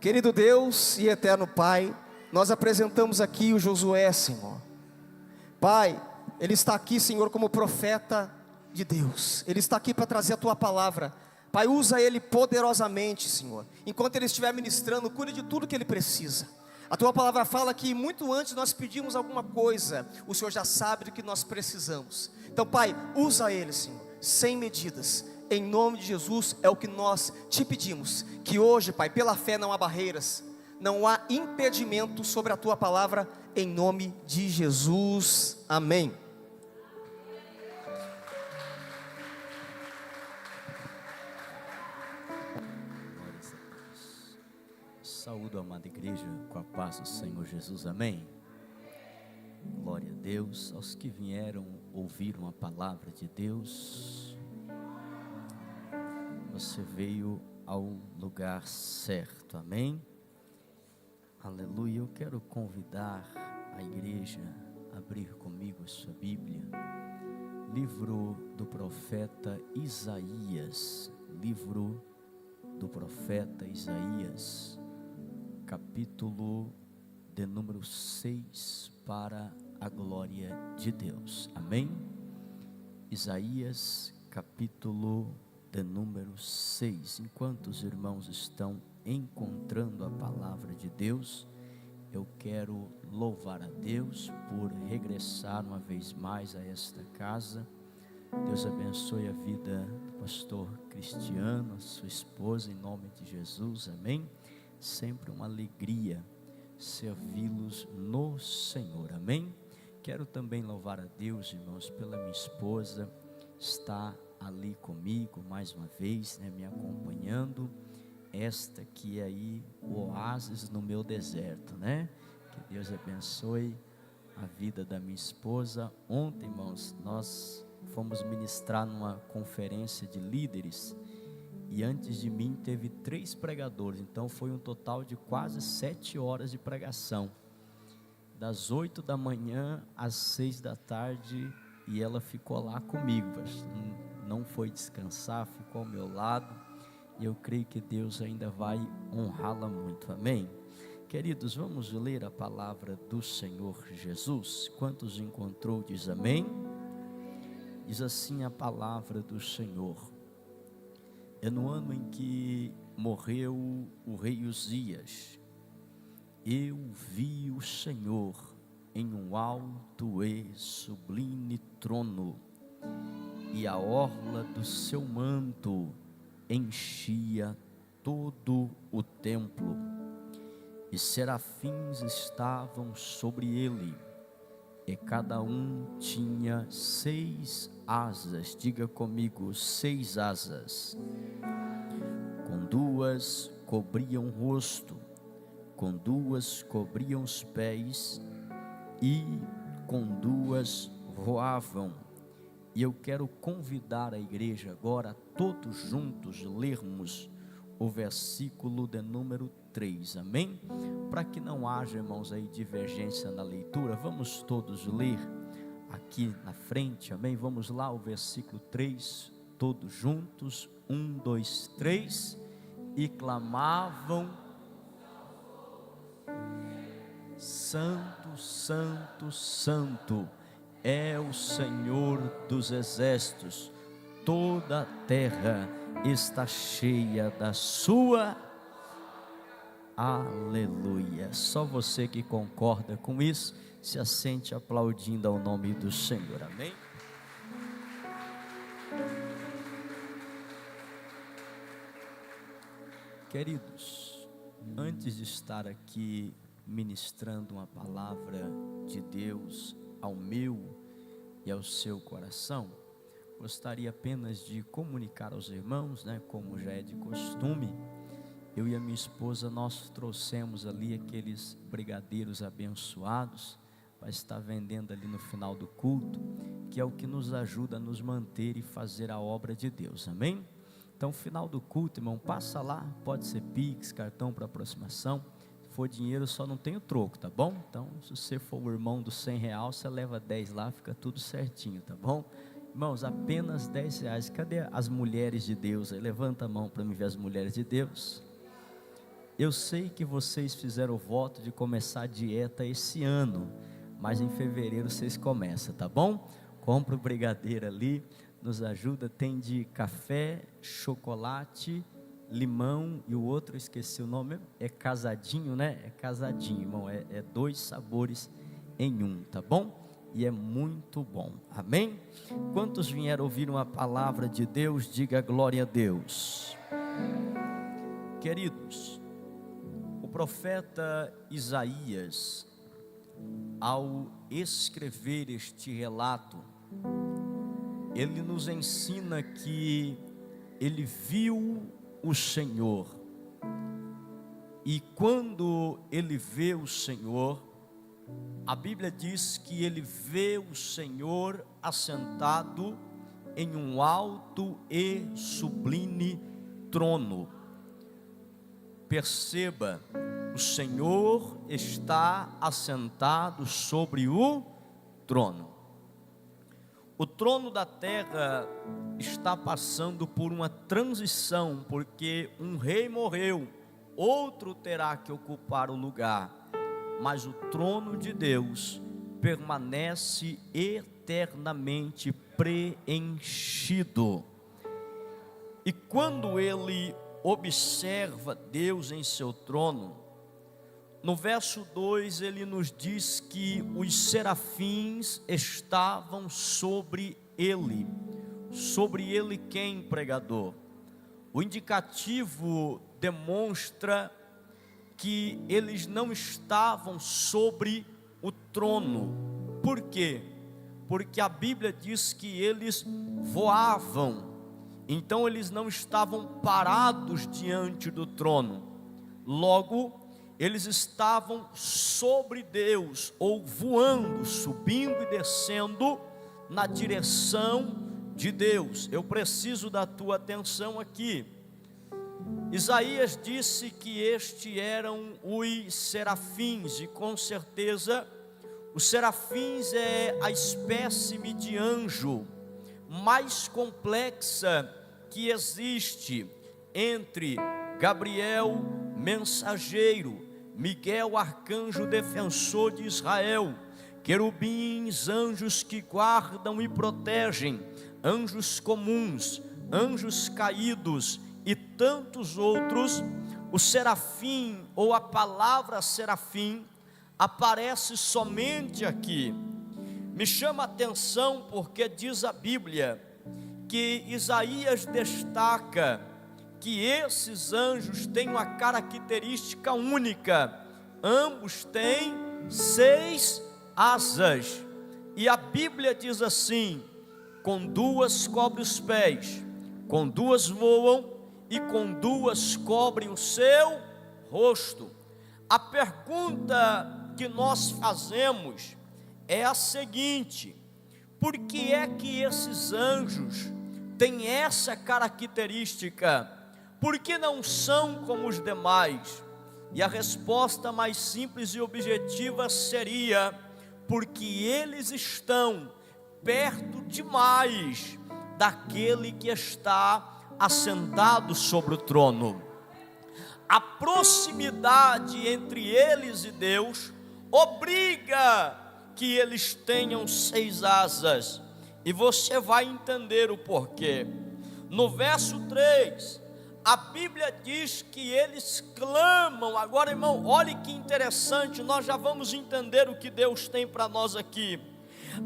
Querido Deus e eterno Pai, nós apresentamos aqui o Josué, Senhor. Pai, ele está aqui, Senhor, como profeta de Deus. Ele está aqui para trazer a Tua palavra. Pai, usa ele poderosamente, Senhor. Enquanto ele estiver ministrando, cuide de tudo que ele precisa. A Tua palavra fala que muito antes de nós pedirmos alguma coisa, o Senhor já sabe do que nós precisamos. Então, Pai, usa ele, Senhor, sem medidas. Em nome de Jesus é o que nós te pedimos. Que hoje, Pai, pela fé não há barreiras, não há impedimento sobre a Tua palavra. Em nome de Jesus, amém. Saúdo a amada igreja com a paz do Senhor Jesus, amém. Glória a Deus. Aos que vieram ouvir uma palavra de Deus, você veio ao lugar certo, amém. Aleluia. Eu quero convidar a igreja a abrir comigo a sua Bíblia, livro do profeta Isaías, livro do profeta Isaías, capítulo de número 6, para a glória de Deus, amém. Isaías, capítulo de número 6. Enquanto os irmãos estão encontrando a palavra de Deus, eu quero louvar a Deus por regressar uma vez mais a esta casa. Deus abençoe a vida do pastor Cristiano, a sua esposa, em nome de Jesus, amém. Sempre uma alegria servi-los no Senhor, amém. Quero também louvar a Deus, irmãos, pela minha esposa, está ali comigo mais uma vez, né, me acompanhando. Esta que é aí o oásis no meu deserto, né? Que Deus abençoe a vida da minha esposa. Ontem, irmãos, nós fomos ministrar numa conferência de líderes, e antes de mim teve 3 pregadores, então foi um total de quase 7 horas de pregação, das 8 da manhã às 6 da tarde, e ela ficou lá comigo, não foi descansar, ficou ao meu lado, e eu creio que Deus ainda vai honrá-la muito, amém. Queridos, vamos ler a palavra do Senhor Jesus. Quantos encontrou, diz amém. Diz assim a palavra do Senhor: é no ano em que morreu o rei Uzias, eu vi o Senhor em um alto e sublime trono, e a orla do seu manto enchia todo o templo, e serafins estavam sobre ele, e cada um tinha 6 asas. Diga comigo, 6 asas. Com 2 cobriam o rosto, com 2 cobriam os pés, e com 2 voavam. E eu quero convidar a igreja agora, todos juntos, lermos o versículo de número 3, amém? Para que não haja, irmãos, aí divergência na leitura, vamos todos ler aqui na frente, amém? Vamos lá, o versículo 3, todos juntos, 1, 2, 3, e clamavam: Santo, Santo, Santo é o Senhor dos exércitos, toda a terra está cheia da sua. Aleluia. Só você que concorda com isso, se assente aplaudindo ao nome do Senhor, amém. Queridos, antes de estar aqui ministrando uma palavra de Deus ao meu e ao seu coração, gostaria apenas de comunicar aos irmãos, né, como já é de costume, eu e a minha esposa, nós trouxemos ali aqueles brigadeiros abençoados, vai estar vendendo ali no final do culto, que é o que nos ajuda a nos manter e fazer a obra de Deus, amém? Então, final do culto, irmão, passa lá, pode ser Pix, cartão para aproximação, se for dinheiro só não tem o troco, tá bom? Então, se você for o irmão dos R$100, você leva 10 lá, fica tudo certinho, tá bom? Irmãos, apenas R$10, cadê as mulheres de Deus aí? Levanta a mão para me ver as mulheres de Deus. Eu sei que vocês fizeram o voto de começar a dieta esse ano, mas em fevereiro vocês começam, tá bom? Compra o brigadeiro ali, nos ajuda, tem de café, chocolate, limão e o outro, esqueci o nome, é casadinho, né? É casadinho, irmão, é 2 sabores em um, tá bom? E é muito bom, amém? Quantos vieram ouvir uma palavra de Deus, diga glória a Deus. Queridos, o profeta Isaías, ao escrever este relato, ele nos ensina que ele viu o Senhor, e quando ele vê o Senhor, a Bíblia diz que ele vê o Senhor assentado em um alto e sublime trono. Perceba, o Senhor está assentado sobre o trono. O trono da terra está passando por uma transição, porque um rei morreu, outro terá que ocupar o lugar, mas o trono de Deus permanece eternamente preenchido. E quando ele observa Deus em seu trono, no verso 2 ele nos diz que os serafins estavam sobre ele. Sobre ele quem, pregador? O indicativo demonstra que eles não estavam sobre o trono. Por quê? Porque a Bíblia diz que eles voavam. Então eles não estavam parados diante do trono. Logo, eles estavam sobre Deus, ou voando, subindo e descendo na direção de Deus. Eu preciso da tua atenção aqui. Isaías disse que estes eram os serafins, e com certeza os serafins é a espécime de anjo mais complexa que existe, entre Gabriel, mensageiro, Miguel, arcanjo defensor de Israel, querubins, anjos que guardam e protegem, anjos comuns, anjos caídos e tantos outros. O serafim, ou a palavra serafim, aparece somente aqui. Me chama a atenção porque diz a Bíblia que Isaías destaca que esses anjos têm uma característica única. Ambos têm 6 asas, e a Bíblia diz assim: com 2 cobre os pés, com 2 voam, e com 2 cobrem o seu rosto. A pergunta que nós fazemos é a seguinte: por que é que esses anjos têm essa característica? Por que não são como os demais? E a resposta mais simples e objetiva seria: porque eles estão perto demais daquele que está assentado sobre o trono. A proximidade entre eles e Deus obriga que eles tenham 6 asas, e você vai entender o porquê. No verso 3, a Bíblia diz que eles clamam. Agora, irmão, olhe que interessante, nós já vamos entender o que Deus tem para nós aqui.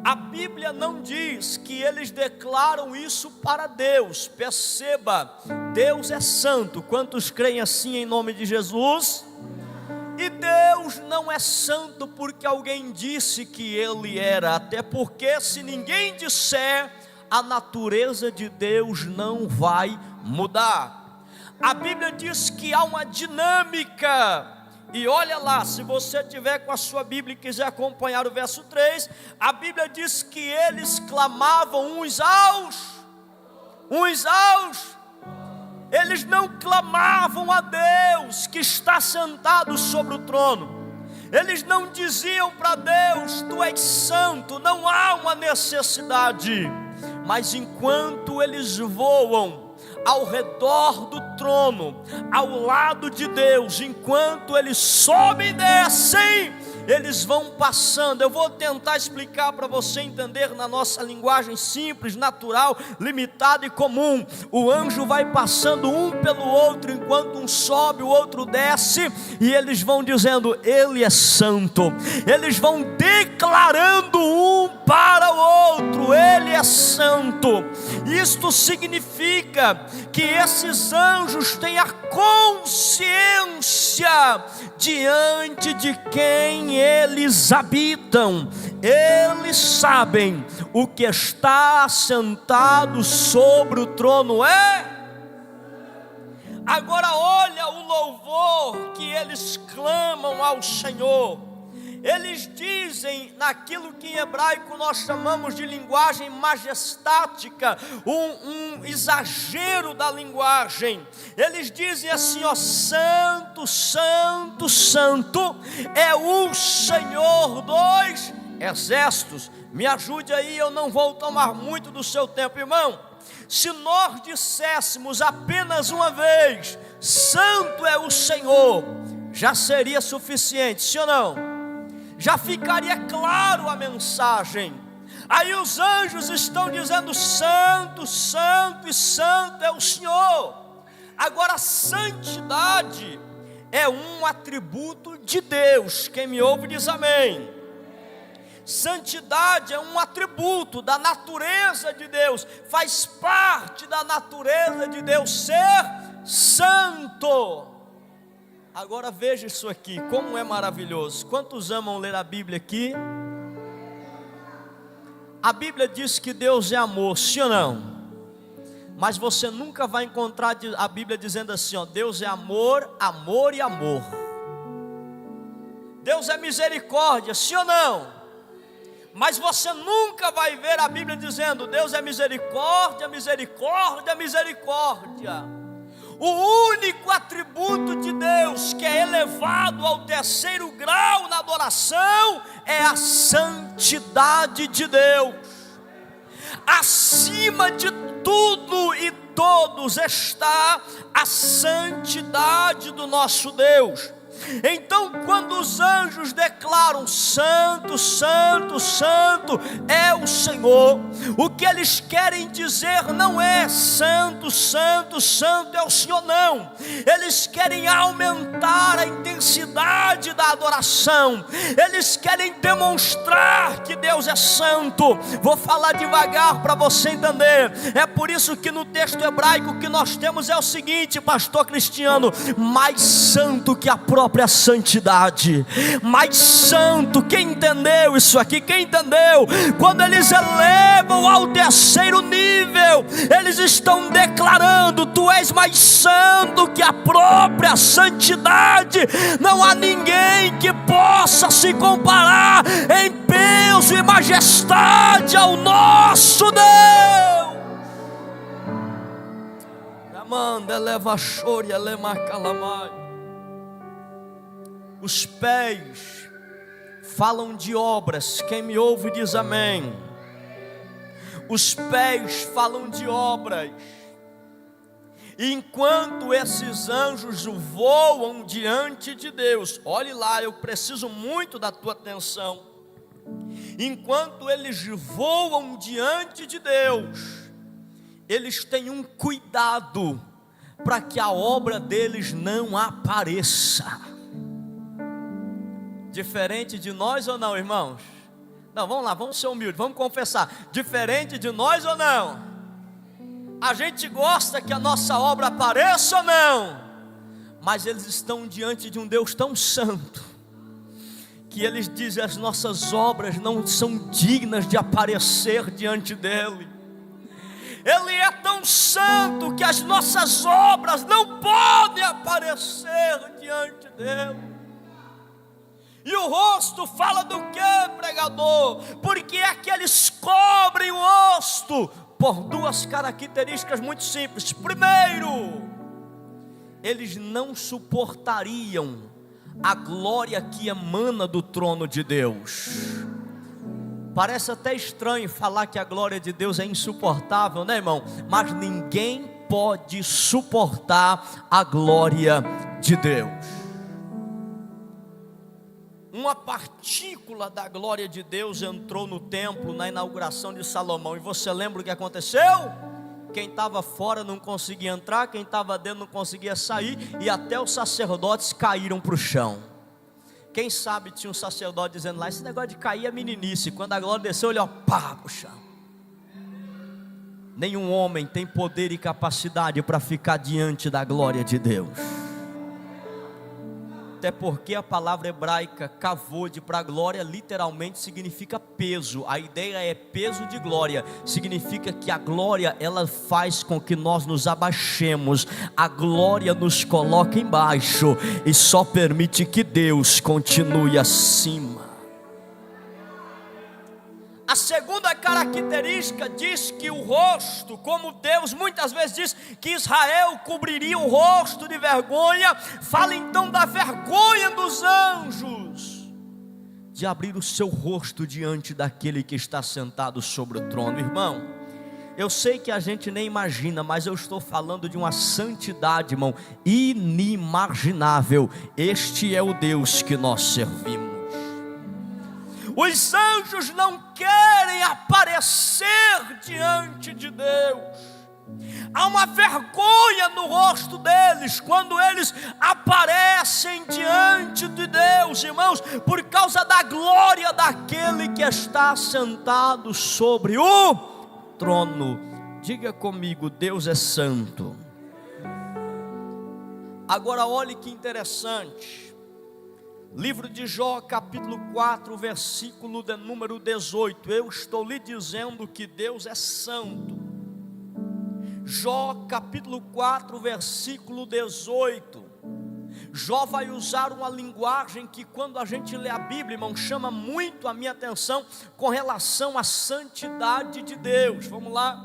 A Bíblia não diz que eles declaram isso para Deus. Perceba, Deus é santo. Quantos creem assim em nome de Jesus? E Deus não é santo porque alguém disse que Ele era, até porque se ninguém disser, a natureza de Deus não vai mudar. A Bíblia diz que há uma dinâmica, e olha lá, se você tiver com a sua Bíblia e quiser acompanhar o verso 3, a Bíblia diz que eles clamavam uns aos, eles não clamavam a Deus que está sentado sobre o trono, eles não diziam para Deus: tu és santo, não há uma necessidade. Mas enquanto eles voam, ao redor do trono, ao lado de Deus, enquanto eles sobem e descem, eles vão passando. Eu vou tentar explicar para você entender na nossa linguagem simples, natural, limitada e comum. O anjo vai passando um pelo outro, enquanto um sobe, o outro desce, e eles vão dizendo: Ele é santo. Eles vão declarando um para o outro: Ele é santo. Isto significa que esses anjos têm a consciência diante de quem eles habitam. Eles sabem o que está sentado sobre o trono Agora olha o louvor que eles clamam ao Senhor. Eles dizem naquilo que em hebraico nós chamamos de linguagem majestática, um exagero da linguagem. Eles dizem assim, ó: santo, santo, santo é o Senhor dos exércitos. Me ajude aí, eu não vou tomar muito do seu tempo, irmão. Se nós disséssemos apenas uma vez: santo é o Senhor, já seria suficiente, sim ou não? Já ficaria claro a mensagem. Aí os anjos estão dizendo: santo, santo e santo é o Senhor. Agora, a santidade é um atributo de Deus. Quem me ouve diz amém. Santidade é um atributo da natureza de Deus. Faz parte da natureza de Deus ser santo. Agora veja isso aqui, como é maravilhoso. Quantos amam ler a Bíblia aqui? A Bíblia diz que Deus é amor, sim ou não? Mas você nunca vai encontrar a Bíblia dizendo assim, ó: Deus é amor, amor e amor. Deus é misericórdia, sim ou não? Mas você nunca vai ver a Bíblia dizendo: Deus é misericórdia, misericórdia, misericórdia. O único atributo de Deus que é elevado ao terceiro grau na adoração é a santidade de Deus. Acima de tudo e todos está a santidade do nosso Deus. Então, quando os anjos declaram: santo, santo, santo é o Senhor, o que eles querem dizer não é santo, santo, santo é o Senhor, não. Eles querem aumentar a intensidade da adoração. Eles querem demonstrar que Deus é santo. Vou falar devagar para você entender. É por isso que no texto hebraico que nós temos é o seguinte, pastor Cristiano: mais santo que a própria santidade, mais santo. Quem entendeu isso aqui? Quem entendeu? Quando eles elevam ao terceiro nível, eles estão declarando: tu és mais santo que a própria santidade. Não há ninguém que possa se comparar em peso e majestade ao nosso Deus. Amanda eleva a chore, elema calamai. Os pés falam de obras. Quem me ouve diz amém. Os pés falam de obras. E enquanto esses anjos voam diante de Deus, olhe lá, eu preciso muito da tua atenção. Enquanto eles voam diante de Deus, eles têm um cuidado para que a obra deles não apareça. Diferente de nós ou não, irmãos? Não, vamos lá, vamos ser humildes, vamos confessar. Diferente de nós ou não? A gente gosta que a nossa obra apareça ou não? Mas eles estão diante de um Deus tão santo, que eles dizem: as nossas obras não são dignas de aparecer diante dele. Ele é tão santo que as nossas obras não podem aparecer diante dele. E o rosto fala do que, pregador? Porque é que eles cobrem o rosto por duas características muito simples. Primeiro, eles não suportariam a glória que emana do trono de Deus. Parece até estranho falar que a glória de Deus é insuportável, né, irmão? Mas ninguém pode suportar a glória de Deus. Uma partícula da glória de Deus entrou no templo na inauguração de Salomão. E você lembra o que aconteceu? Quem estava fora não conseguia entrar, quem estava dentro não conseguia sair, e até os sacerdotes caíram para o chão. Quem sabe tinha um sacerdote dizendo lá: esse negócio de cair é meninice. Quando a glória desceu, ele pá, para o chão. Nenhum homem tem poder e capacidade para ficar diante da glória de Deus. Até porque a palavra hebraica kavod para glória literalmente significa peso. A ideia é peso de glória. Significa que a glória, ela faz com que nós nos abaixemos. A glória nos coloca embaixo e só permite que Deus continue acima. A segunda característica diz que o rosto, como Deus muitas vezes diz que Israel cobriria o rosto de vergonha, fala então da vergonha dos anjos, de abrir o seu rosto diante daquele que está sentado sobre o trono. Irmão, eu sei que a gente nem imagina, mas eu estou falando de uma santidade, irmão, inimaginável. Este é o Deus que nós servimos. Os anjos não querem aparecer diante de Deus. Há uma vergonha no rosto deles quando eles aparecem diante de Deus, irmãos, por causa da glória daquele que está sentado sobre o trono. Diga comigo: Deus é santo. Agora olhe que interessante. Livro de Jó, capítulo 4, versículo de número 18. Eu estou lhe dizendo que Deus é santo. Jó, capítulo 4, versículo 18. Jó vai usar uma linguagem que, quando a gente lê a Bíblia, irmão, chama muito a minha atenção com relação à santidade de Deus. Vamos lá.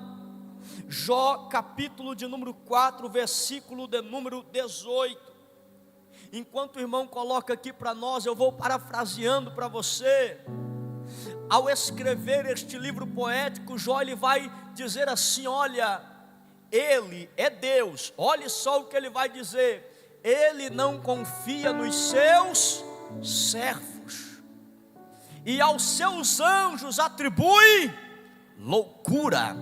Jó, capítulo de número 4, versículo de número 18. Enquanto o irmão coloca aqui para nós, eu vou parafraseando para você. Ao escrever este livro poético, Jó ele vai dizer assim: olha, ele é Deus. Olhe só o que ele vai dizer: ele não confia nos seus servos, e aos seus anjos atribui loucura.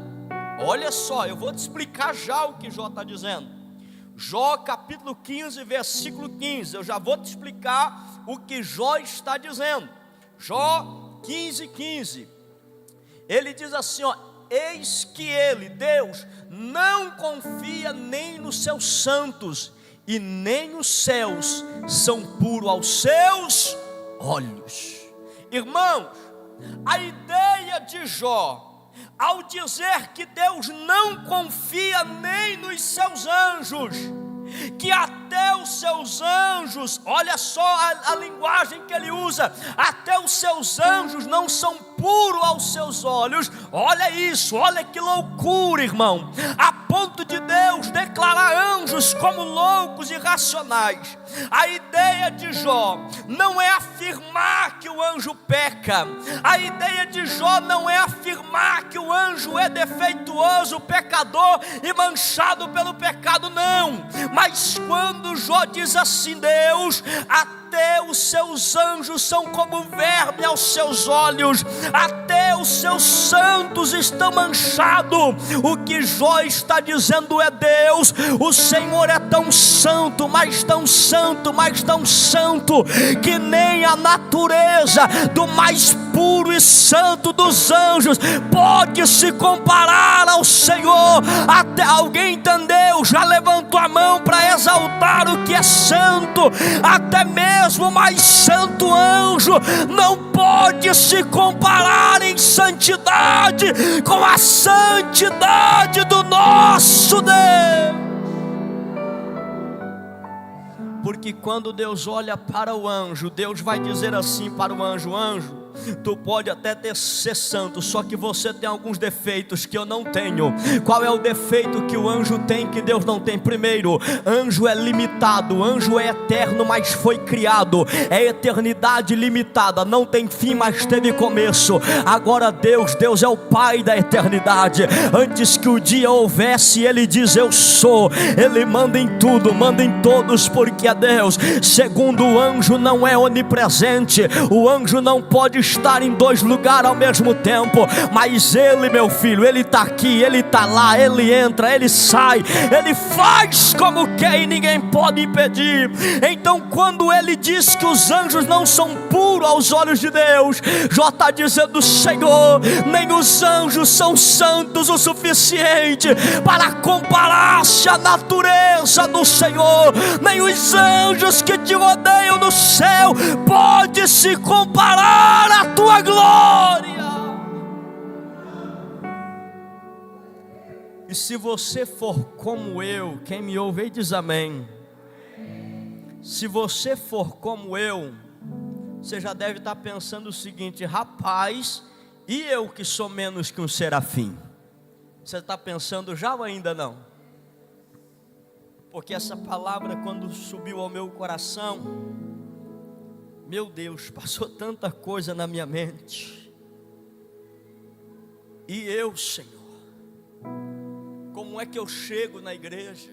Olha só, eu vou te explicar já o que Jó está dizendo. Jó capítulo 15, versículo 15. Eu já vou te explicar o que Jó está dizendo. Jó 15, 15. Ele diz assim, ó: eis que ele, Deus, não confia nem nos seus santos, e nem os céus são puros aos seus olhos. Irmãos, a ideia de Jó, ao dizer que Deus não confia nem nos seus anjos, que até os seus anjos, olha só a linguagem que ele usa, até os seus anjos não são puros aos seus olhos. Olha isso, olha que loucura, irmão, a ponto de Deus declarar anjos como loucos e irracionais. A ideia de Jó não é afirmar que o anjo peca, a ideia de Jó não é afirmar que o anjo é defeituoso, pecador e manchado pelo pecado, não. Mas quando Jó diz assim: Deus, até os seus anjos são como verme aos seus olhos, até os seus santos estão manchados. O que Jó está dizendo é: Deus, o Senhor é tão santo, mas tão santo, mas tão santo, que nem a natureza do mais puro e santo dos anjos pode se comparar ao Senhor. Até alguém entendeu? Já levantou a mão para exaltar o que é santo. Até mesmo o mais santo anjo não pode se comparar em santidade com a santidade do nosso Deus. Porque quando Deus olha para o anjo, Deus vai dizer assim para o anjo: anjo, Tu pode até ser santo, só que você tem alguns defeitos que eu não tenho. Qual é o defeito que o anjo tem que Deus não tem? Primeiro, anjo é limitado, anjo é eterno, mas foi criado. É eternidade limitada, não tem fim, mas teve começo. Agora Deus é o Pai da eternidade. Antes que o dia houvesse, Ele diz eu sou. Ele manda em tudo, manda em todos, porque é Deus. Segundo, o anjo não é onipresente. O anjo não pode estar em dois lugares ao mesmo tempo. Mas Ele, meu filho, Ele está aqui, Ele está lá, Ele entra, Ele sai, Ele faz como quer e ninguém pode impedir. Então quando Ele diz que os anjos não são puros aos olhos de Deus, Jó está dizendo: Senhor, nem os anjos são santos o suficiente para comparar-se à natureza do Senhor. Nem os anjos que te rodeiam no céu pode se comparar à tua glória. E se você for como eu, quem me ouve aí diz amém. Se você for como eu, você já deve estar pensando o seguinte: rapaz, e eu que sou menos que um serafim? Você está pensando já ou ainda não? Porque essa palavra, quando subiu ao meu coração, meu Deus, passou tanta coisa na minha mente. E eu, Senhor, como é que eu chego na igreja?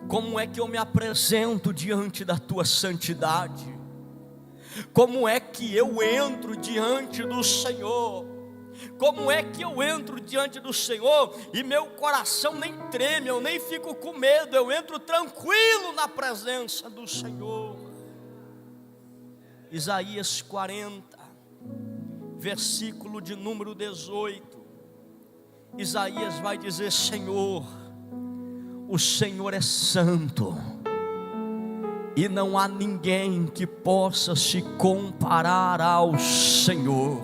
Como é que eu me apresento diante da tua santidade? Como é que eu entro diante do Senhor? Como é que eu entro diante do Senhor e meu coração nem treme, eu nem fico com medo, eu entro tranquilo na presença do Senhor? Isaías 40, versículo de número 18. Isaías vai dizer: Senhor, o Senhor é santo, e não há ninguém que possa se comparar ao Senhor.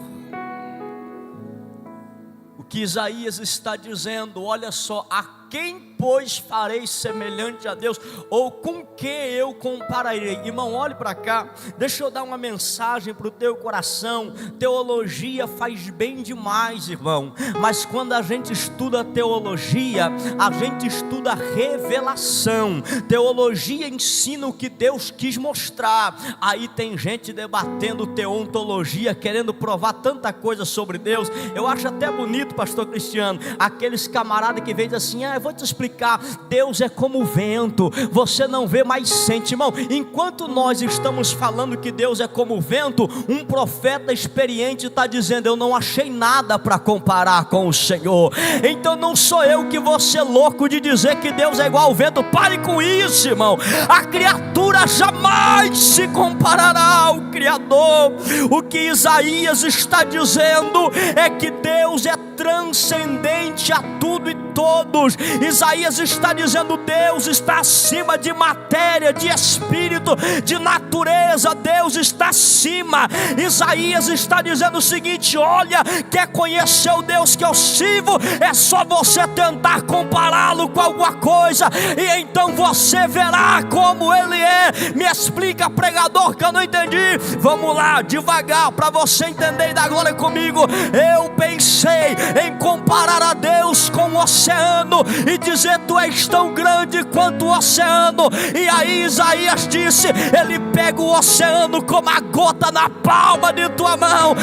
O que Isaías está dizendo, olha só: a quem pois farei semelhante a Deus? Ou com que eu compararei? Irmão, olhe para cá, deixa eu dar uma mensagem para o teu coração. Teologia faz bem demais, irmão, mas quando a gente estuda teologia, a gente estuda revelação. Teologia ensina o que Deus quis mostrar. Aí tem gente debatendo teontologia, querendo provar tanta coisa sobre Deus. Eu acho até bonito, pastor Cristiano, aqueles camaradas que vêm assim: eu vou te explicar, Deus é como o vento, você não vê, mas sente. Irmão, enquanto nós estamos falando que Deus é como o vento, um profeta experiente está dizendo: eu não achei nada para comparar com o Senhor. Então não sou eu que vou ser louco de dizer que Deus é igual ao vento. Pare com isso, irmão. A criatura jamais se comparará ao Criador. O que Isaías está dizendo é que Deus é transcendente a tudo e todos. Isaías está dizendo: Deus está acima de matéria, de espírito, de natureza. Deus está acima. Isaías está dizendo o seguinte: olha, quer conhecer o Deus que eu sirvo? É só você tentar compará-lo com alguma coisa, e então você verá como Ele é. Me explica, pregador, que eu não entendi. Vamos lá, devagar, para você entender e dar glória comigo. Eu pensei em comparar a Deus com o oceano e dizer: tu és tão grande quanto o oceano. E aí Isaías disse: Ele pega o oceano como a gota na palma de tua mão.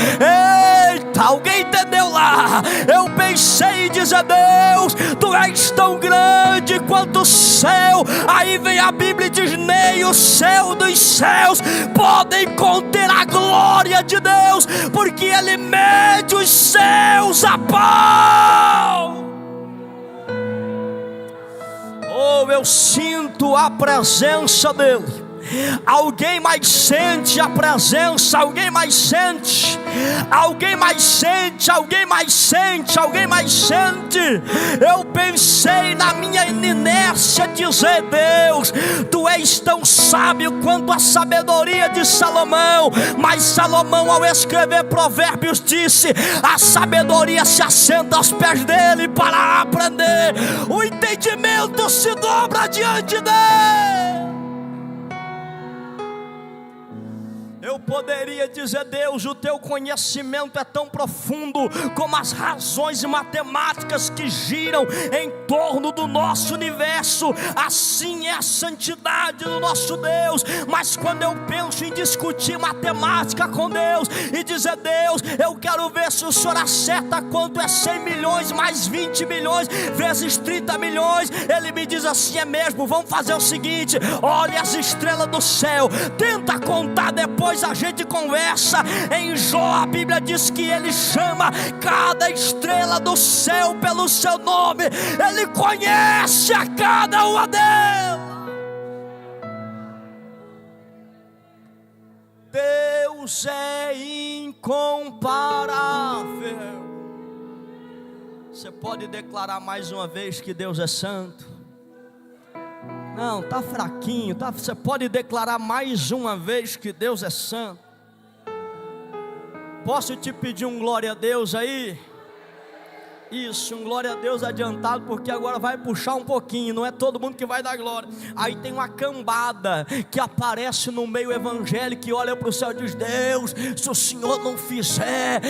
Eita, alguém entendeu lá? Eu pensei em dizer: Deus, tu és tão grande quanto o céu. Aí vem a Bíblia e diz: nem o céu dos céus podem conter a glória de Deus, porque Ele mede os céus a pau. Oh, eu sinto a presença dEle. Alguém mais sente a presença? Alguém mais sente? Alguém mais sente? Alguém mais sente? Alguém mais sente? Eu pensei na minha inércia dizer: Deus, tu és tão sábio quanto a sabedoria de Salomão. Mas Salomão, ao escrever Provérbios, disse: a sabedoria se assenta aos pés dele para aprender, o entendimento se dobra diante dele. Eu poderia dizer: Deus, o teu conhecimento é tão profundo como as razões matemáticas que giram em torno do nosso universo. Assim é a santidade do nosso Deus. Mas quando eu penso em discutir matemática com Deus e dizer: Deus, eu quero ver se o Senhor acerta quanto é 100 milhões mais 20 milhões vezes 30 milhões, Ele me diz assim: é mesmo, vamos fazer o seguinte, olha as estrelas do céu, tenta contar, depois a gente conversa. Em Jó a Bíblia diz que Ele chama cada estrela do céu pelo seu nome, Ele conhece a cada uma delas. Deus é incomparável. Você pode declarar mais uma vez que Deus é santo? Não, está fraquinho, tá? Você pode declarar mais uma vez que Deus é santo? Posso te pedir um glória a Deus aí? Isso, um glória a Deus adiantado, porque agora vai puxar um pouquinho, não é todo mundo que vai dar glória. Aí tem uma cambada que aparece no meio evangélico e olha para o céu e diz: Deus, se o Senhor não fizer,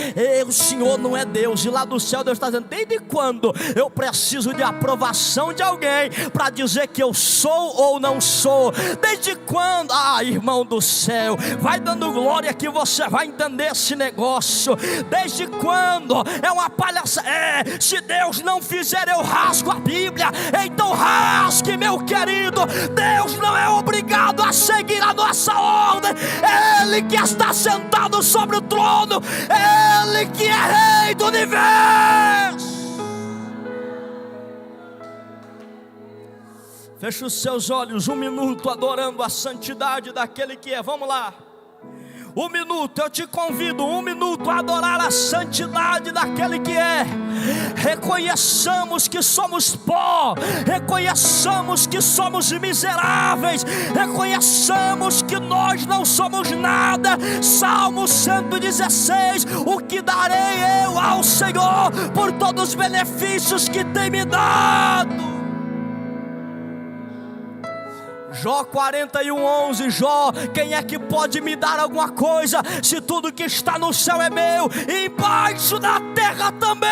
o Senhor não é Deus. E lá do céu Deus está dizendo: desde quando eu preciso de aprovação de alguém para dizer que eu sou ou não sou? Desde quando? Ah, irmão do céu, vai dando glória que você vai entender esse negócio. Desde quando? É uma palhaçada. Se Deus não fizer, eu rasgo a Bíblia. Então rasgue, meu querido. Deus não é obrigado a seguir a nossa ordem. Ele que está sentado sobre o trono, Ele que é Rei do universo. Feche os seus olhos, um minuto adorando a santidade daquele que é. Vamos lá. Um minuto, eu te convido, um minuto a adorar a santidade daquele que é. Reconheçamos que somos pó, reconheçamos que somos miseráveis, reconheçamos que nós não somos nada. Salmo 116: o que darei eu ao Senhor por todos os benefícios que tem me dado? Jó 41:11, Jó, quem é que pode me dar alguma coisa, se tudo que está no céu é meu, e embaixo da terra também?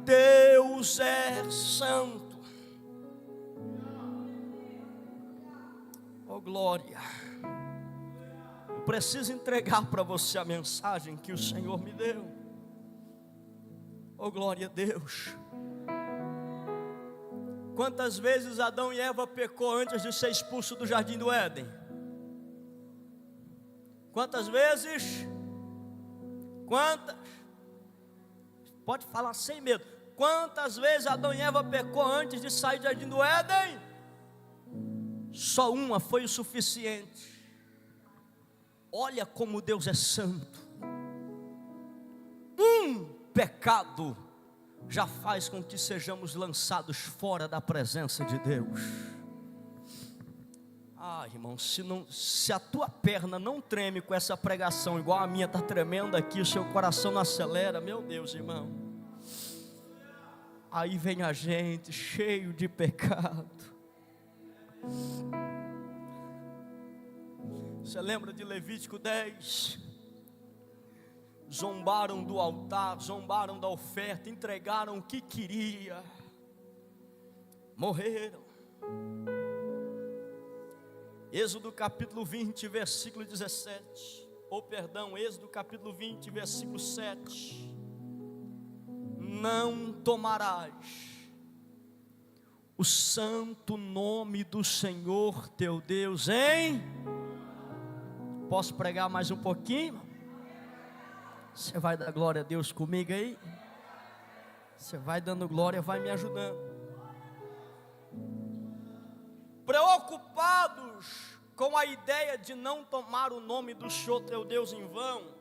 Deus é santo. Oh glória. Eu preciso entregar para você a mensagem que o Senhor me deu. Oh glória a Deus. Quantas vezes Adão e Eva pecou antes de ser expulso do jardim do Éden? Quantas vezes? Quantas? Pode falar sem medo. Quantas vezes Adão e Eva pecou antes de sair do jardim do Éden? Só uma foi o suficiente. Olha como Deus é santo. Um pecado já faz com que sejamos lançados fora da presença de Deus. Ah, irmão, se a tua perna não treme com essa pregação, igual a minha está tremendo aqui, o seu coração não acelera, meu Deus, irmão. Aí vem a gente cheio de pecado. Você lembra de Levítico 10? Zombaram do altar, zombaram da oferta, entregaram o que queria, morreram. Êxodo capítulo 20, versículo 17, Êxodo capítulo 20, versículo 7. Não tomarás o santo nome do Senhor teu Deus em... Posso pregar mais um pouquinho? Você vai dar glória a Deus comigo aí? Você vai dando glória, vai me ajudando. Preocupados com a ideia de não tomar o nome do Senhor teu Deus em vão,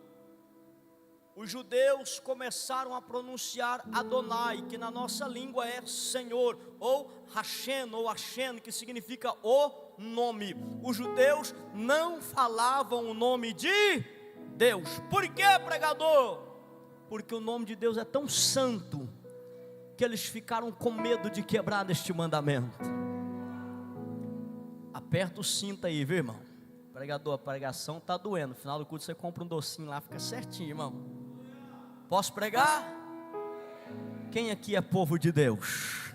os judeus começaram a pronunciar Adonai, que na nossa língua é Senhor, ou Hashem, que significa o nome. Os judeus não falavam o nome de Deus. Por que, pregador? Porque o nome de Deus é tão santo que eles ficaram com medo de quebrar este mandamento. A Aperta o cinto aí, viu, irmão? Pregador, a pregação está doendo. No final do culto você compra um docinho lá, fica certinho, irmão. Posso pregar? Quem aqui é povo de Deus?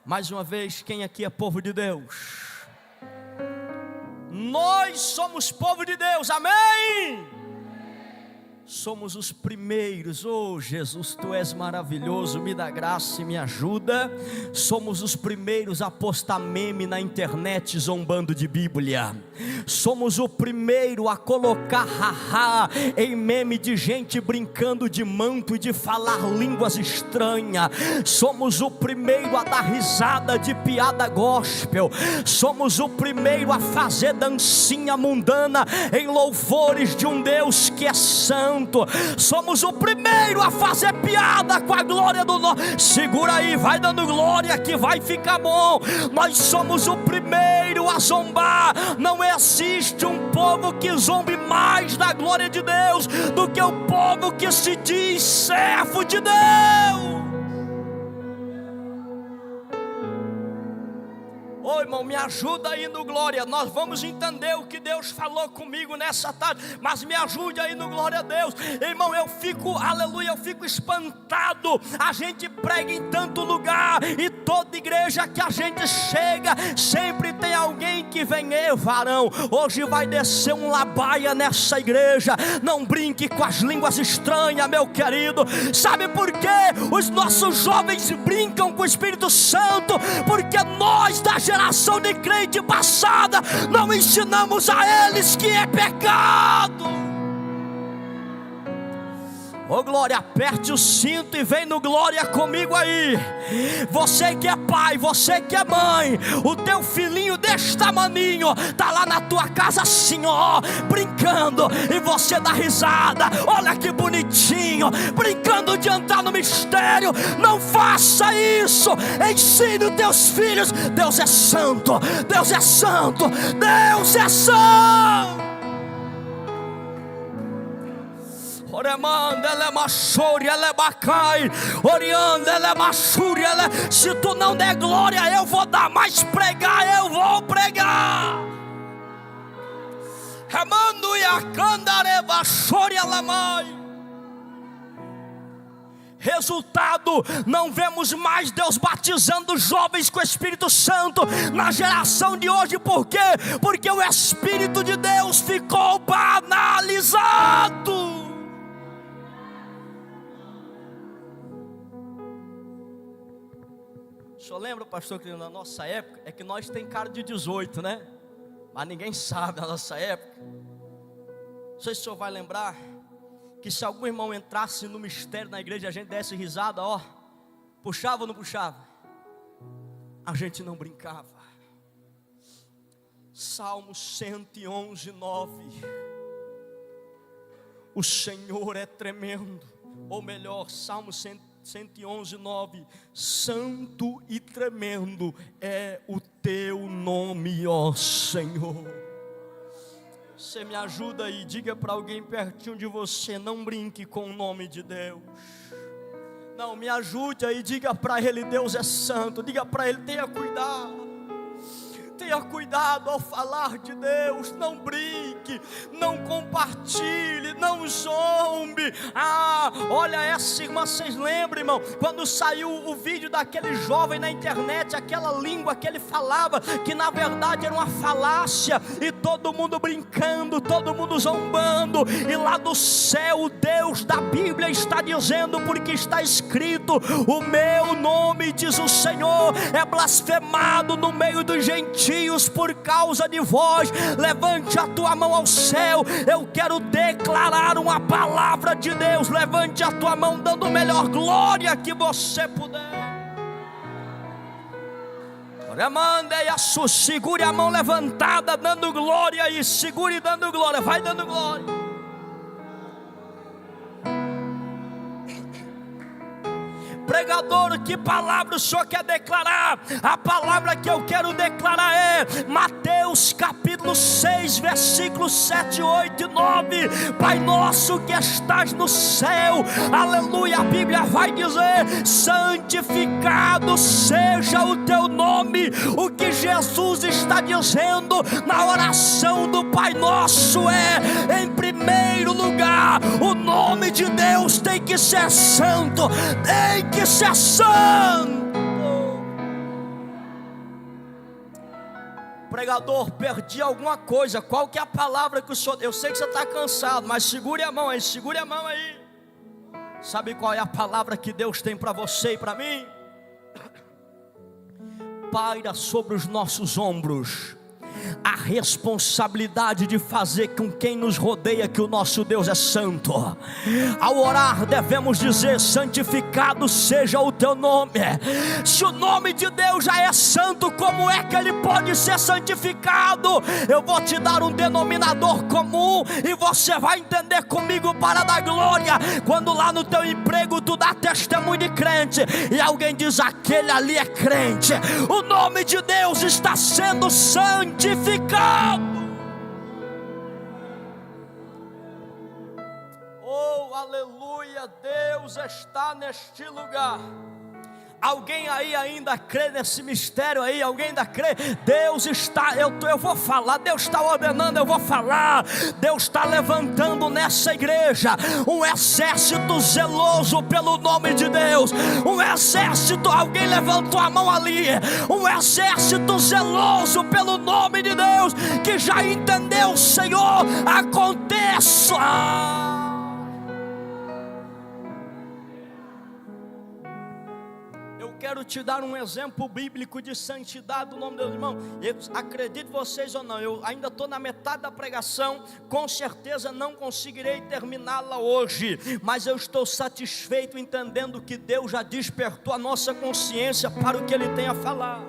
Mais uma vez, quem aqui é povo de Deus? Nós somos povo de Deus, amém? Somos os primeiros, oh Jesus, Tu és maravilhoso, me dá graça e me ajuda. Somos os primeiros a postar meme na internet zombando de Bíblia. Somos o primeiro a colocar haha em meme de gente brincando de manto e de falar línguas estranhas. Somos o primeiro a dar risada de piada gospel. Somos o primeiro a fazer dancinha mundana em louvores de um Deus que é santo. Somos o primeiro a fazer piada com a glória do nome. Segura aí, vai dando glória que vai ficar bom. Nós somos o primeiro a zombar. Não existe um povo que zombe mais da glória de Deus do que o povo que se diz servo de Deus. Ô irmão, me ajuda aí no glória. Nós vamos entender o que Deus falou comigo nessa tarde, mas me ajude aí no glória a Deus. Irmão, eu fico, aleluia, eu fico espantado. A gente prega em tanto lugar, e toda igreja que a gente chega, sempre tem alguém que vem: varão, hoje vai descer um labaia nessa igreja. Não brinque com as línguas estranhas, meu querido. Sabe por quê? Os nossos jovens brincam com o Espírito Santo, porque nós da geração de crente passada não ensinamos a eles que é pecado. Ô glória, aperte o cinto e vem no glória comigo aí. Você que é pai, você que é mãe, o teu filhinho deste tamaninho tá lá na tua casa assim, ó, brincando, e você dá risada. Olha que bonitinho, brincando de entrar no mistério. Não faça isso. Ensine os teus filhos. Deus é santo, Deus é santo, Deus é santo. Se tu não der glória, eu vou dar, mas pregar eu vou pregar. Resultado, não vemos mais Deus batizando jovens com o Espírito Santo na geração de hoje. Por quê? Porque o Espírito de Deus ficou banalizado. O senhor lembra, pastor, que na nossa época, é que nós tem cara de 18, né? Mas ninguém sabe na nossa época. Não sei se o senhor vai lembrar que se algum irmão entrasse no mistério na igreja, a gente desse risada, ó, puxava ou não puxava? A gente não brincava. Salmo 111, 9. O Senhor é tremendo. Ou melhor, Salmo 111, 9. Santo e tremendo é o teu nome, ó Senhor. Você me ajuda aí, diga para alguém pertinho de você: não brinque com o nome de Deus. Não, me ajude aí, diga para ele: Deus é santo. Diga para ele: tenha cuidado. Tenha cuidado ao falar de Deus. Não brinque, não compartilhe, não zombe. Olha essa irmã, vocês lembram, irmão, quando saiu o vídeo daquele jovem na internet, aquela língua que ele falava, que na verdade era uma falácia, e todo mundo brincando, todo mundo zombando, e lá do céu o Deus da Bíblia está dizendo, porque está escrito: o meu nome, diz o Senhor, é blasfemado no meio dos gentios por causa de vós. Levante a tua mão ao céu. Eu quero declarar uma palavra de Deus. Levante a tua mão dando a melhor glória que você puder. Segure a mão levantada dando glória, e segure dando glória. Vai dando glória. Pregador, que palavra o senhor quer declarar? A palavra que eu quero declarar é Mateus capítulo Mateus 6, versículos 7, 8 e 9. Pai nosso que estás no céu, aleluia, a Bíblia vai dizer: santificado seja o teu nome. O que Jesus está dizendo na oração do Pai Nosso é: em primeiro lugar, o nome de Deus tem que ser santo, tem que ser santo. Pregador, perdi alguma coisa. Qual que é a palavra que o senhor... Eu sei que você está cansado, mas segure a mão aí, segure a mão aí. Sabe qual é a palavra que Deus tem para você e para mim? Paira sobre os nossos ombros a responsabilidade de fazer com quem nos rodeia que o nosso Deus é santo. Ao orar devemos dizer: santificado seja o teu nome. Se o nome de Deus já é santo, como é que ele pode ser santificado? Eu vou te dar um denominador comum e você vai entender comigo para dar glória. Quando lá no teu emprego tu dá testemunho de crente e alguém diz: aquele ali é crente, o nome de Deus está sendo santificado. Oh, aleluia, Deus está neste lugar. Alguém aí ainda crê nesse mistério aí? Alguém ainda crê? Deus está, eu vou falar, Deus está ordenando, eu vou falar. Deus está levantando nessa igreja um exército zeloso pelo nome de Deus. Um exército, alguém levantou a mão ali. Um exército zeloso pelo nome de Deus, que já entendeu: Senhor, aconteça. Quero te dar um exemplo bíblico de santidade do nome de Deus, irmão. Acredite vocês ou não, eu ainda estou na metade da pregação. Com certeza não conseguirei terminá-la hoje, mas eu estou satisfeito entendendo que Deus já despertou a nossa consciência para o que Ele tem a falar.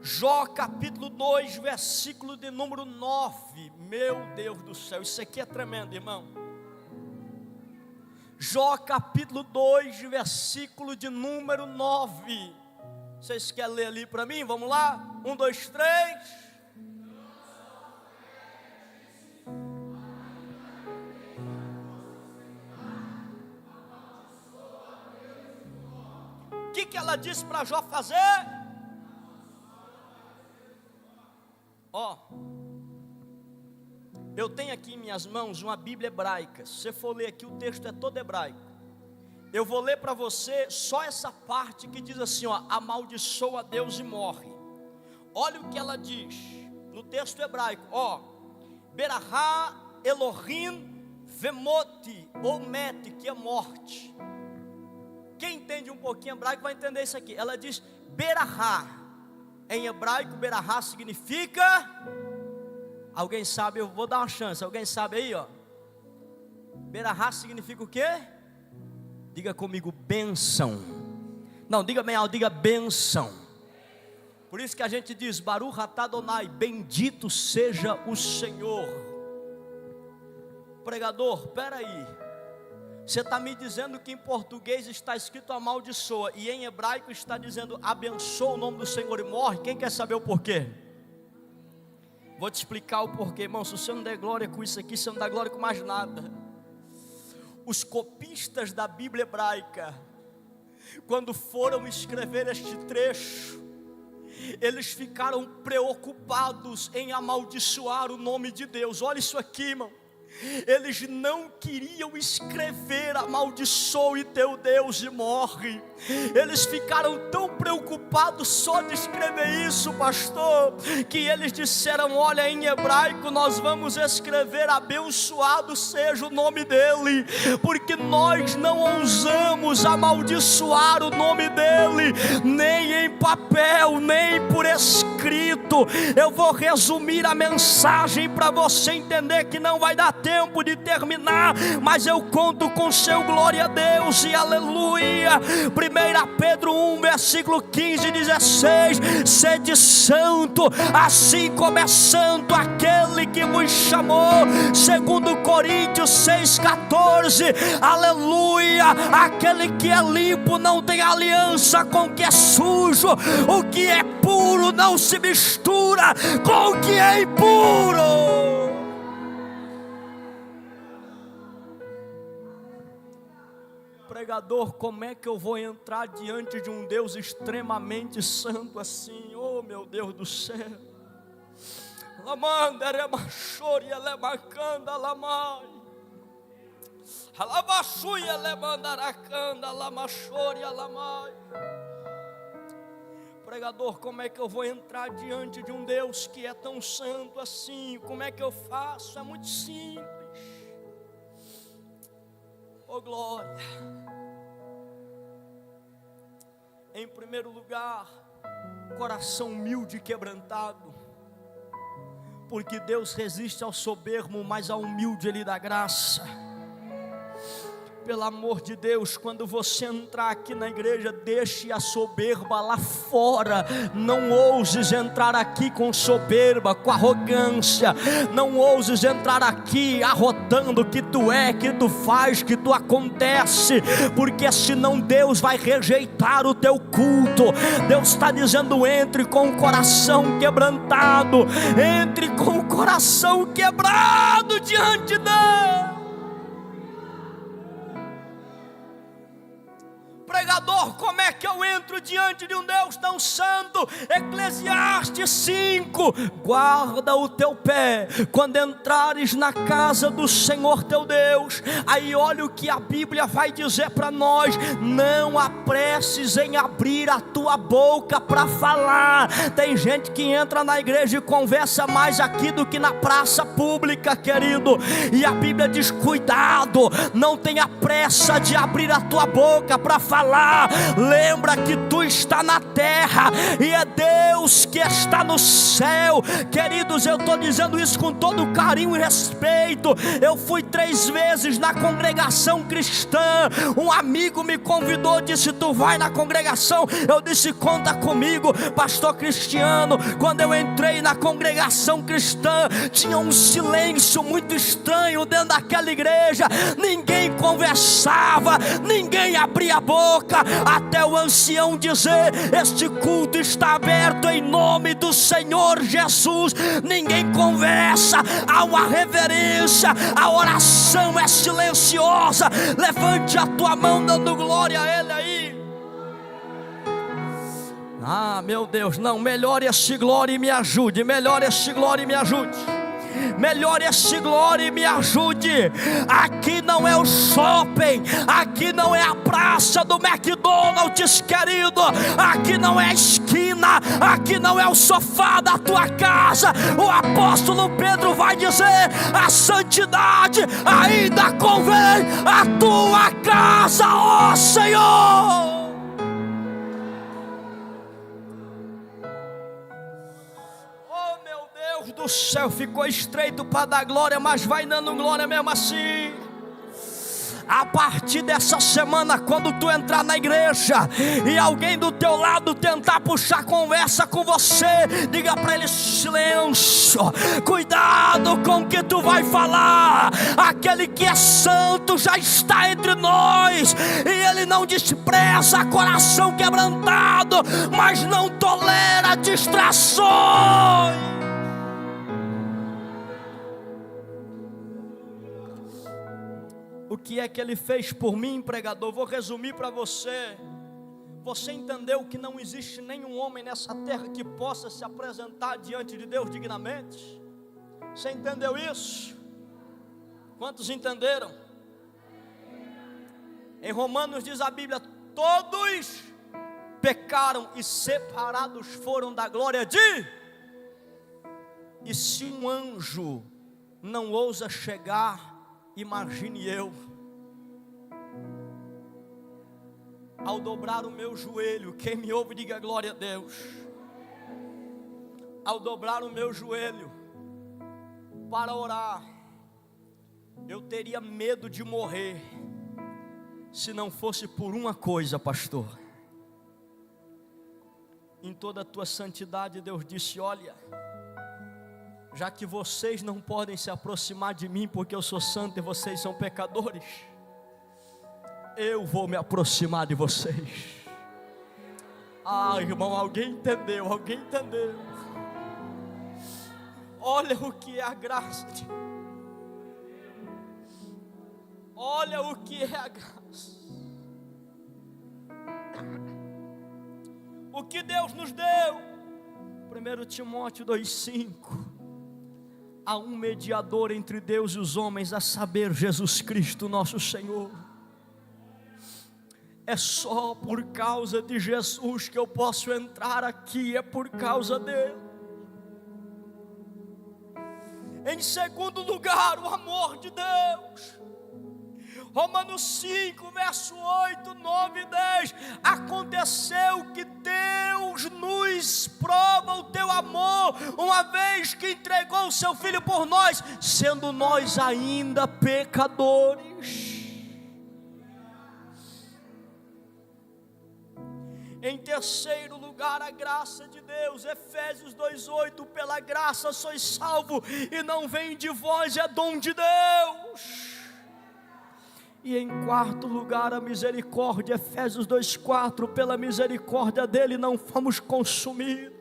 Jó capítulo 2, versículo de número 9. Meu Deus do céu, isso aqui é tremendo, irmão. Jó capítulo 2, versículo de número 9. Vocês querem ler ali para mim? Vamos lá? 1, 2, 3. O que ela disse para Jó fazer? Ó, eu tenho aqui em minhas mãos uma Bíblia hebraica. Se você for ler aqui, o texto é todo hebraico. Eu vou ler para você só essa parte que diz assim, ó: amaldiçoa a Deus e morre. Olha o que ela diz no texto hebraico, ó: Berahá Elohim Vemoti, ou mete, que é morte. Quem entende um pouquinho hebraico vai entender isso aqui. Ela diz Berahá. Em hebraico, Berahá significa... Alguém sabe? Eu vou dar uma chance. Alguém sabe aí, ó? Berahá significa o quê? Diga comigo: bênção. Não, diga bem alto, diga bênção. Por isso que a gente diz Baruch atah Adonai, bendito seja o Senhor. Pregador, peraí, você está me dizendo que em português está escrito amaldiçoa e em hebraico está dizendo abençoa o nome do Senhor e morre? Quem quer saber o porquê? Vou te explicar o porquê, irmão. Se você não der glória com isso aqui, você não dá glória com mais nada. Os copistas da Bíblia hebraica, quando foram escrever este trecho, eles ficaram preocupados em amaldiçoar o nome de Deus. Olha isso aqui, irmão. Eles não queriam escrever amaldiçoe teu Deus e morre. Eles ficaram tão preocupados só de escrever isso, pastor, que eles disseram: olha, em hebraico nós vamos escrever abençoado seja o nome dele, porque nós não ousamos amaldiçoar o nome dele, nem em papel, nem por escrito. Eu vou resumir a mensagem para você entender que não vai dar tempo de terminar, mas eu conto com seu glória a Deus e aleluia. 1 Pedro 1, versículo 15 e 16: sede santo, assim como é santo aquele que vos chamou. 2 Coríntios 6, 14, aleluia. Aquele que é limpo não tem aliança com o que é sujo, o que é puro não se mistura com o que é impuro. Pregador, como é que eu vou entrar diante de um Deus extremamente santo assim? Oh, meu Deus do céu. Lamanda remachori elemacanda lamai. Alabaxuia lemandaracanda lamachori alamai. Pregador, como é que eu vou entrar diante de um Deus que é tão santo assim? Como é que eu faço? É muito simples. Oh glória. Em primeiro lugar, coração humilde e quebrantado, porque Deus resiste ao soberbo, mas ao humilde Ele dá graça. Pelo amor de Deus, quando você entrar aqui na igreja, deixe a soberba lá fora. Não ouses entrar aqui com soberba, com arrogância. Não ouses entrar aqui arrotando que tu é, que tu faz, que tu acontece, porque senão Deus vai rejeitar o teu culto. Deus está dizendo: entre com o coração quebrantado, entre com o coração quebrado diante dele. Pregador, como é que eu entro diante de um Deus tão santo? Eclesiastes 5: guarda o teu pé quando entrares na casa do Senhor teu Deus. Aí olha o que a Bíblia vai dizer para nós: não apresses em abrir a tua boca para falar. Tem gente que entra na igreja e conversa mais aqui do que na praça pública, querido. E a Bíblia diz: cuidado, não tenha pressa de abrir a tua boca para falar. Lembra que tu está na terra e é Deus que está no céu. Queridos, eu estou dizendo isso com todo carinho e respeito. Eu fui 3 vezes na congregação cristã. Um amigo me convidou, disse: tu vai na congregação? Eu disse: conta comigo, pastor Cristiano. Quando eu entrei na congregação cristã, tinha um silêncio muito estranho dentro daquela igreja. Ninguém conversava, ninguém abria a boca, até o ancião dizer: este culto está aberto em nome do Senhor Jesus. Ninguém conversa, há uma reverência, a oração é silenciosa. Levante a tua mão dando glória a Ele aí. Ah, meu Deus, não, melhore este glória e me ajude. Melhore este glória e me ajude. Melhore este glória e me ajude. Aqui não é o shopping, aqui não é a praça do McDonald's, querido. Aqui não é a esquina, aqui não é o sofá da tua casa. O apóstolo Pedro vai dizer: a santidade ainda convém à tua casa, ó Senhor. Do céu, ficou estreito para dar glória, mas vai dando glória mesmo assim. A partir dessa semana, quando tu entrar na igreja e alguém do teu lado tentar puxar conversa com você, diga para ele: silêncio, cuidado com o que tu vai falar. Aquele que é santo já está entre nós, e ele não despreza coração quebrantado, mas não tolera distrações. O que é que Ele fez por mim, pregador? Vou resumir para você. Você entendeu que não existe nenhum homem nessa terra que possa se apresentar diante de Deus dignamente? Você entendeu isso? Quantos entenderam? Em Romanos diz a Bíblia: todos pecaram e separados foram da glória de... E se um anjo não ousa chegar, imagine eu, ao dobrar o meu joelho. Quem me ouve, diga glória a Deus. Ao dobrar o meu joelho para orar, eu teria medo de morrer, se não fosse por uma coisa, pastor. Em toda a tua santidade, Deus disse: olha, já que vocês não podem se aproximar de mim porque eu sou santo e vocês são pecadores, eu vou me aproximar de vocês. Irmão, alguém entendeu, alguém entendeu. Olha o que é a graça de Deus. Olha o que é a graça. O que Deus nos deu. 1 Timóteo 2,5. Há um mediador entre Deus e os homens, a saber, Jesus Cristo nosso Senhor. É só por causa de Jesus que eu posso entrar aqui, é por causa dele. Em segundo lugar, o amor de Deus. Romanos 5, verso 8, 9 e 10. Aconteceu que Deus nos prova o teu amor, uma vez que entregou o seu Filho por nós, sendo nós ainda pecadores. Em terceiro lugar, a graça de Deus. Efésios 2,8. Pela graça sois salvos, e não vem de vós, é dom de Deus. E em quarto lugar, a misericórdia. Efésios 2,4. Pela misericórdia dele não fomos consumidos.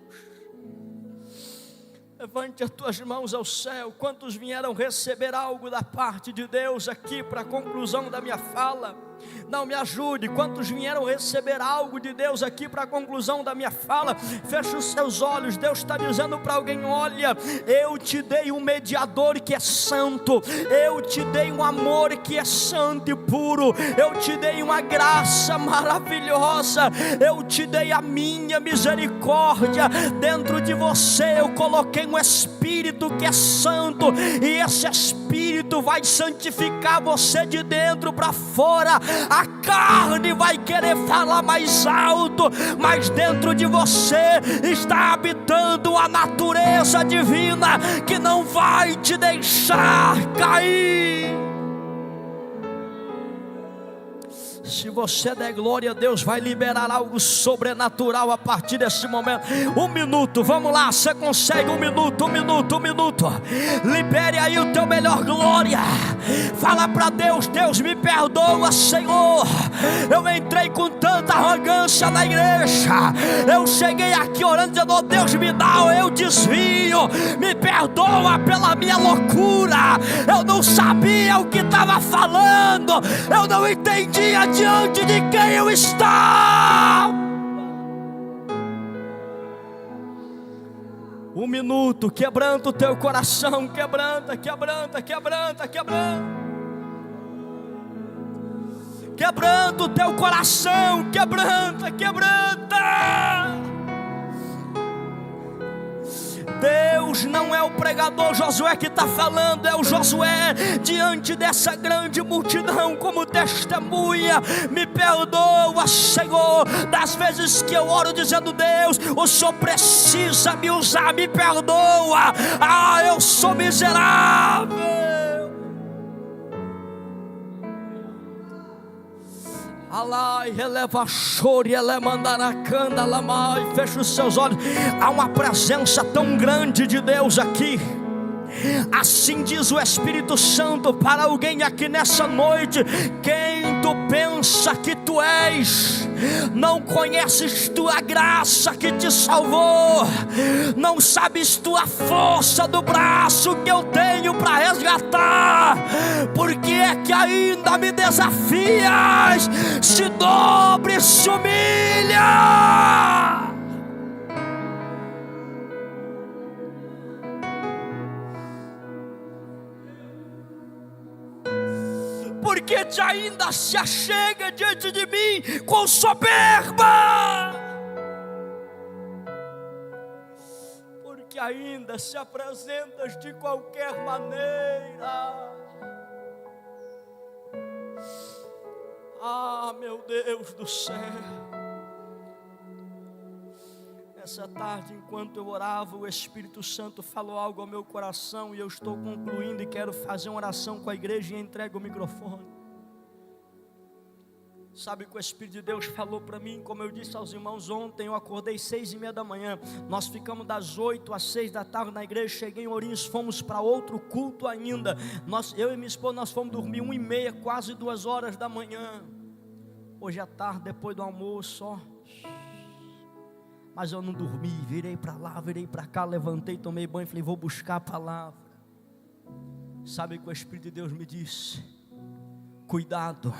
Levante as tuas mãos ao céu. Quantos vieram receber algo da parte de Deus aqui para a conclusão da minha fala? Não, me ajude. Quantos vieram receber algo de Deus aqui para a conclusão da minha fala? Feche os seus olhos. Deus está dizendo para alguém: olha, eu te dei um mediador que é santo, eu te dei um amor que é santo e puro, eu te dei uma graça maravilhosa, eu te dei a minha misericórdia. Dentro de você eu coloquei um Espírito que é santo, e esse Espírito vai santificar você de dentro para fora. A carne vai querer falar mais alto, mas dentro de você está habitando a natureza divina, que não vai te deixar cair. Se você der glória a Deus, vai liberar algo sobrenatural a partir desse momento. 1 minuto, vamos lá, você consegue? 1 minuto, 1 minuto, 1 minuto. Libere aí o teu melhor glória. Fala para Deus: Deus, me perdoa, Senhor. Eu entrei com tanta arrogância na igreja. Eu cheguei aqui orando, dizendo: oh, Deus, me dá, eu desvio. Me perdoa pela minha loucura. Eu não sabia o que estava falando. Eu não entendia diante de quem eu estava. 1 minuto, quebrando o teu coração. Quebranta, quebranta, quebranta, quebranta. Quebrando o teu coração. Quebranta, quebranta. Deus não é o pregador Josué que está falando, é o Josué diante dessa grande multidão como testemunha. Me perdoa, Senhor, das vezes que eu oro dizendo: Deus, o Senhor precisa me usar, me perdoa. Eu sou miserável. Alai, releva chore, ela mandará canda, lamai. Fecha os seus olhos. Há uma presença tão grande de Deus aqui. Assim diz o Espírito Santo para alguém aqui nessa noite: quem tu pensa que tu és? Não conheces tua graça que te salvou, não sabes tua força do braço que eu tenho para resgatar. Por que é que ainda me desafias? Se dobre, se humilha. Porque te ainda se achega diante de mim com soberba, porque ainda se apresentas de qualquer maneira. Meu Deus do céu. Essa tarde, enquanto eu orava, o Espírito Santo falou algo ao meu coração, e eu estou concluindo e quero fazer uma oração com a igreja e entrego o microfone. Sabe o que o Espírito de Deus falou para mim? Como eu disse aos irmãos ontem, eu acordei 6:30 da manhã. Nós ficamos das 8 às 6 da tarde na igreja. Cheguei em Ourinhos, fomos para outro culto ainda. Eu e minha esposa, nós fomos dormir 1:30, quase 2 horas da manhã. Hoje à tarde, depois do almoço, Mas eu não dormi, virei para lá, virei para cá, levantei, tomei banho, falei, vou buscar a palavra. Sabe o que o Espírito de Deus me disse? Cuidado,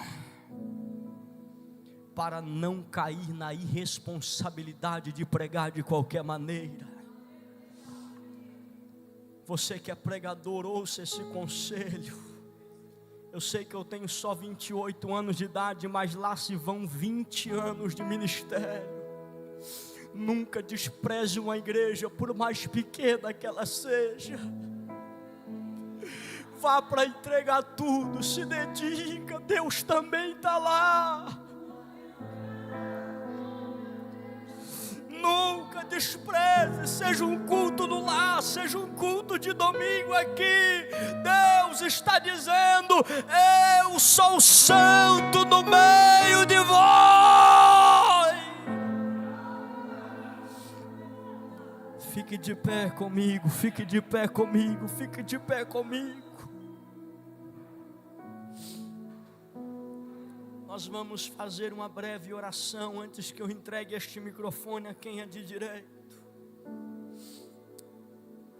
para não cair na irresponsabilidade de pregar de qualquer maneira. Você que é pregador, ouça esse conselho. Eu sei que eu tenho só 28 anos de idade, mas lá se vão 20 anos de ministério. Nunca despreze uma igreja, por mais pequena que ela seja. Vá para entregar tudo, se dedica, Deus também está lá. Nunca despreze, seja um culto no lar, seja um culto de domingo aqui. Deus está dizendo: eu sou santo no meio de vós. Fique de pé comigo, fique de pé comigo, fique de pé comigo. Nós vamos fazer uma breve oração antes que eu entregue este microfone a quem é de direito.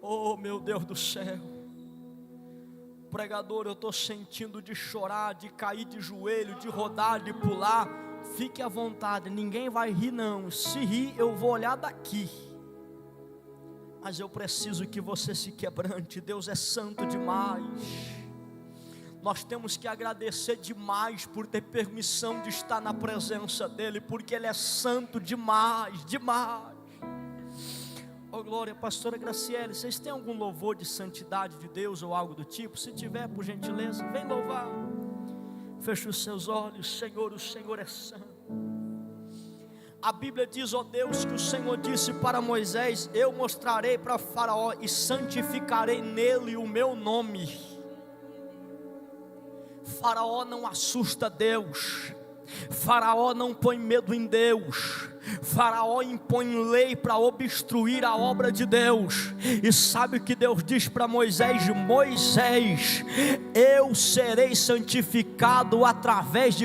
Oh, meu Deus do céu. Pregador, eu estou sentindo de chorar, de cair de joelho, de rodar, de pular. Fique à vontade, ninguém vai rir não. Se rir, eu vou olhar daqui. Mas eu preciso que você se quebrante. Deus é santo demais. Nós temos que agradecer demais por ter permissão de estar na presença dEle, porque Ele é santo demais, demais. Oh glória, pastora Graciele, vocês têm algum louvor de santidade de Deus ou algo do tipo? Se tiver, por gentileza, vem louvar. Feche os seus olhos. Senhor, o Senhor é santo. A Bíblia diz, ó Deus, que o Senhor disse para Moisés: eu mostrarei para Faraó e santificarei nele o meu nome. Faraó não assusta Deus, Faraó não põe medo em Deus, Faraó impõe lei para obstruir a obra de Deus. E sabe o que Deus diz para Moisés? Moisés, eu serei santificado através de